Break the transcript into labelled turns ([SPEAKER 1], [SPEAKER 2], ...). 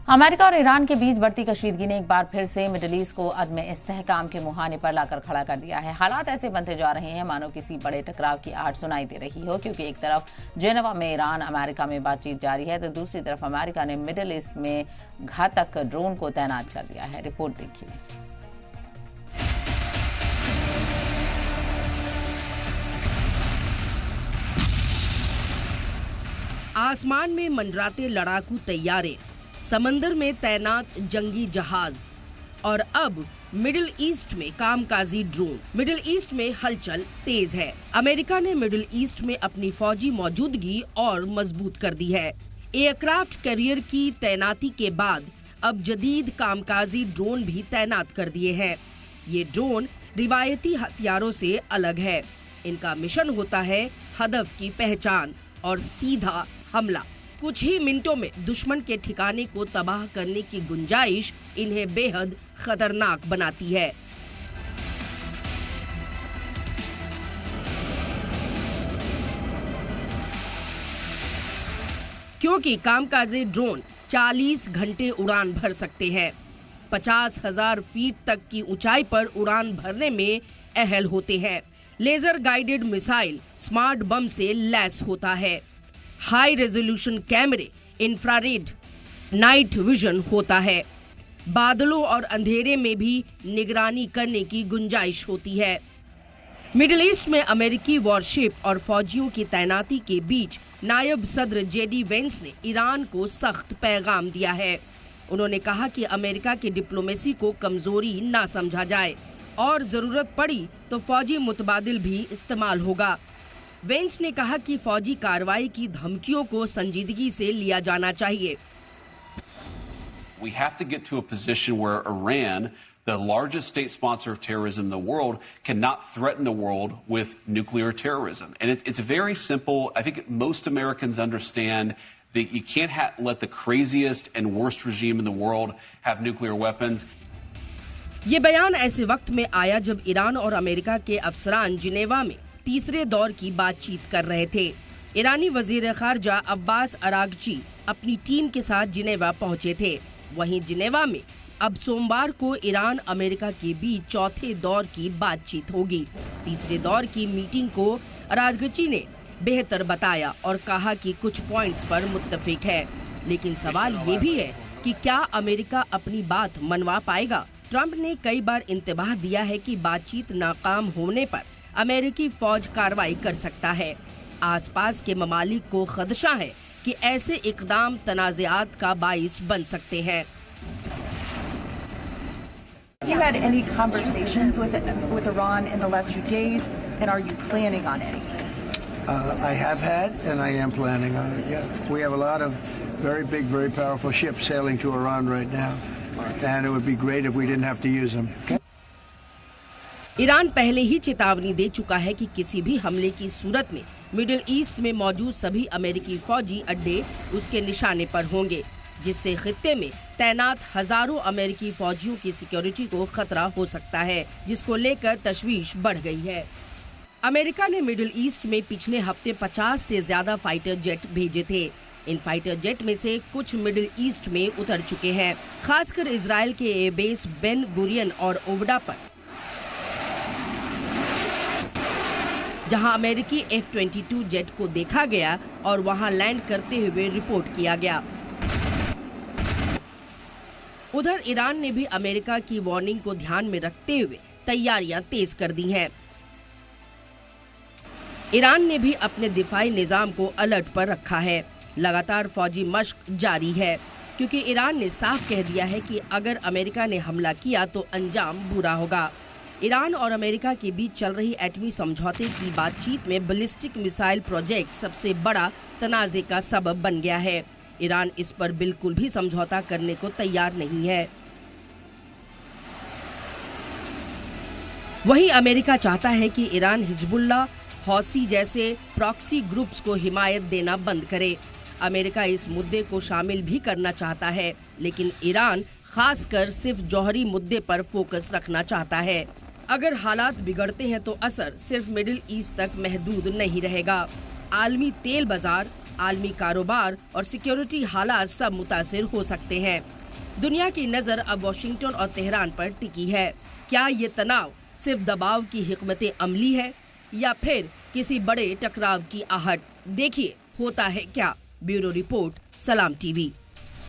[SPEAKER 1] America और Iran के बीच बढ़ती कशीदगी ने एक बार फिर से मिडिल ईस्ट को अदम इस्तेहकाम के मुहाने पर लाकर खड़ा कर दिया है। हालात ऐसे बनते जा रहे हैं मानो किसी बड़े टकराव की आहट सुनाई दे रही हो, क्योंकि एक तरफ जेनेवा में ईरान अमेरिका में बातचीत जारी है तो दूसरी तरफ अमेरिका ने मिडिल ईस्ट में घातक ड्रोन को तैनात कर दिया है। रिपोर्ट देखिए।
[SPEAKER 2] आसमान में मंडराते लड़ाकू तैयारे, समंदर में तैनात जंगी जहाज और अब मिडिल ईस्ट में कामकाजी ड्रोन। मिडिल ईस्ट में हलचल तेज है। अमेरिका ने मिडिल ईस्ट में अपनी फौजी मौजूदगी और मजबूत कर दी है। एयरक्राफ्ट कैरियर की तैनाती के बाद अब जदीद कामकाजी ड्रोन भी तैनात कर दिए हैं। ये ड्रोन रिवायती हथियारों से अलग है। इनका मिशन होता है हदफ की पहचान और सीधा हमला। कुछ ही मिनटों में दुश्मन के ठिकाने को तबाह करने की गुंजाइश इन्हें बेहद खतरनाक बनाती है। क्योंकि कामकाजी ड्रोन 40 घंटे उड़ान भर सकते हैं। 50,000 फीट तक की ऊंचाई पर उड़ान भरने में अहल होते हैं। Laser guided missile smart bomb से लैस होता है। हाई रेजोल्यूशन कैमरे, इंफ्रारेड, नाइट विजन होता है। बादलों और अंधेरे में भी निगरानी करने की गुंजाइश होती है। मिडिल ईस्ट में अमेरिकी वॉरशिप और फौजियों की तैनाती के बीच नायब सदर जेडी वेंस ने ईरान को सख्त पैगाम दिया है। उन्होंने कहा कि अमेरिका की डिप्लोमेसी को कमजोरी ना समझा जाए और जरूरत पड़ी तो फौजी मुतबादिल भी इस्तेमाल होगा। वेंस ने कहा कि फौजी कार्रवाई की धमकियों को संजीदगी से लिया जाना चाहिए।
[SPEAKER 3] We have to get to a position where Iran, the largest state sponsor of terrorism in the world, cannot threaten the world with nuclear terrorism. And it's very simple. I think most Americans understand that you can't let the craziest and worst regime in the world have nuclear weapons.
[SPEAKER 2] ये बयान ऐसे वक्त में आया जब Iran और America के अफसरान जिनेवा में तीसरे दौर की बातचीत कर रहे थे। ईरानी वजीर खारजा अब्बास अरागची अपनी टीम के साथ जिनेवा पहुंचे थे। वहीं जिनेवा में अब सोमवार को ईरान अमेरिका के बीच चौथे दौर की बातचीत होगी। तीसरे दौर की मीटिंग को अरागची ने बेहतर बताया और कहा कि कुछ पॉइंट्स पर मुत्तफिक है, लेकिन सवाल ये भी है कि क्या अमेरिका अपनी बात मनवा पाएगा। ट्रंप ने कई बार इंतबाह दिया है कि बातचीत नाकाम होने पर अमेरिकी फौज कार्रवाई कर सकता है। आसपास के ममालिक को खदशा है कि ऐसे इकदाम तनाज़ात का बाइस बन सकते हैं।
[SPEAKER 4] You had any conversations with Iran in the last few days, and are you planning on any?
[SPEAKER 5] I have had, and I am planning on it. Yeah, we have a lot of very big, very powerful ships sailing to Iran right now, and it would be great if we didn't have to use them. Okay?
[SPEAKER 2] Iran पहले ही चेतावनी दे चुका है कि किसी भी हमले की सूरत में मिडिल ईस्ट में मौजूद सभी अमेरिकी फौजी अड्डे उसके निशाने पर होंगे, जिससे खित्ते में तैनात हजारों अमेरिकी फौजियों की सिक्योरिटी को खतरा हो सकता है, जिसको लेकर तशवीश बढ़ गई है। अमेरिका ने मिडिल ईस्ट में पिछले हफ्ते 50 से ज्यादा फाइटर जेट भेजे थे। इन फाइटर जेट में से कुछ मिडिल ईस्ट में उतर चुके हैं, खासकर इजराइल के एयरबेस बेन गुरियन और ओवडा पर, जहां अमेरिकी F-22 जेट को देखा गया और वहां लैंड करते हुए रिपोर्ट किया गया। उधर ईरान ने भी अमेरिका की वार्निंग को ध्यान में रखते हुए तैयारियां तेज कर दी हैं। ईरान ने भी अपने दिफाई निजाम को अलर्ट पर रखा है। लगातार फौजी मशक जारी है, क्योंकि ईरान ने साफ कह दिया है कि अगर अमेरिका ने हमला किया तो अंजाम बुरा होगा। ईरान और अमेरिका के बीच चल रही एटमी समझौते की बातचीत में बैलिस्टिक मिसाइल प्रोजेक्ट सबसे बड़ा तनाज़े का सबब बन गया है। ईरान इस पर बिल्कुल भी समझौता करने को तैयार नहीं है। वहीं अमेरिका चाहता है कि ईरान हिजबुल्लाह, हौसी जैसे प्रॉक्सी ग्रुप्स को हिमायत देना बंद करे। अमेरिका इस मुद्दे को शामिल भी करना चाहता है, लेकिन ईरान खासकर सिर्फ जौहरी मुद्दे पर फोकस रखना चाहता है। अगर हालात बिगड़ते हैं तो असर सिर्फ मिडिल ईस्ट तक महदूद नहीं रहेगा। आलमी तेल बाजार आलमी कारोबार और सिक्योरिटी हालात सब मुतासिर हो सकते हैं। दुनिया की नजर अब वॉशिंगटन और तेहरान पर टिकी है। क्या ये तनाव सिर्फ दबाव की हिकमत अमली है या फिर किसी बड़े टकराव की आहट? देखिए होता है क्या। ब्यूरो रिपोर्ट, सलाम टीवी।